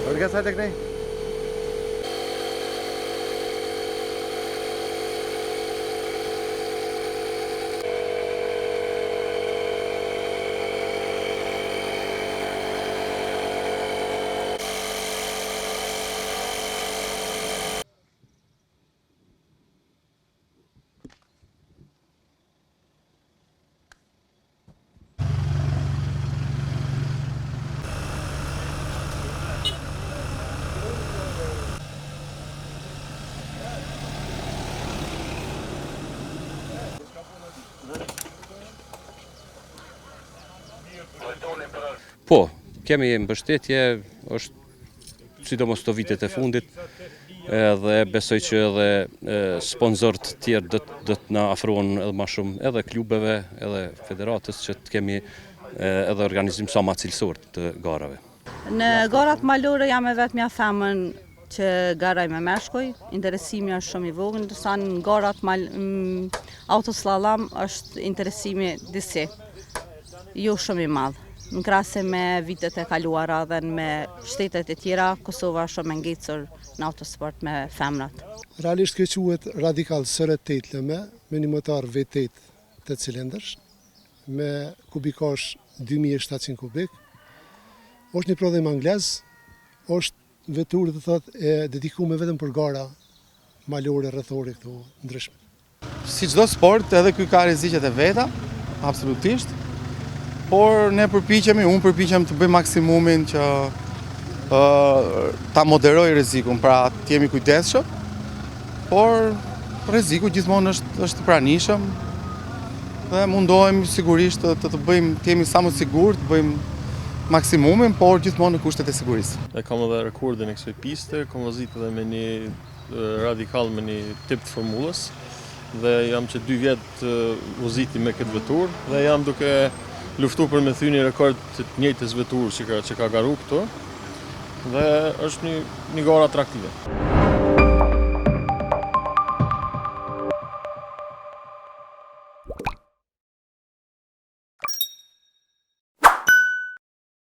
Orga sa tek ne? Po, kemi mbështetje, është sidomos të vitet e fundit, edhe besoj që edhe sponsorët tjerë do të na afrohen edhe më shumë, edhe klubeve, edhe federatës, që të kemi edhe organizim sa më cilësor të garave. Në garat malore jam e vetmja femën që garaj me meshkuj, interesimi është shumë i vogël, ndërsa në garat autoslalom është interesimi disi, jo shumë i madh. Në krahasim me vitet e kaluara dhe me shtetet e tjera, Kosova është shumë e ngecur në autosport me femrat. Realisht kjo quhet radikal SR8 LM me një motor V8 8 cilindërsh me kubikash 2700 kubik. Është një prodhim anglez, është veturë e dedikuar vetëm për gara malore rrethore këtu ndryshme. Si çdo sport, edhe ky ka rreziqet e veta, absolutisht. Por ne unë përpiqem të bëj maksimumin që ta moderoj rrezikun, pra të jemi kujdesshëm, por rreziku gjithmonë është i pranishëm dhe mundohemi sigurisht të bëjmë, të jemi sa më sigurt, të bëjmë maksimumin, por gjithmonë në kushtet e sigurisë. Kam edhe rekordin e kësaj piste, kam vozit edhe me një radikal me një tip të formulës dhe jam që 2 vjet voziti me këtë vetur dhe jam duke luftu për me thy një rekord të njëjtës vetur që ka garu këto dhe është një garë atraktive.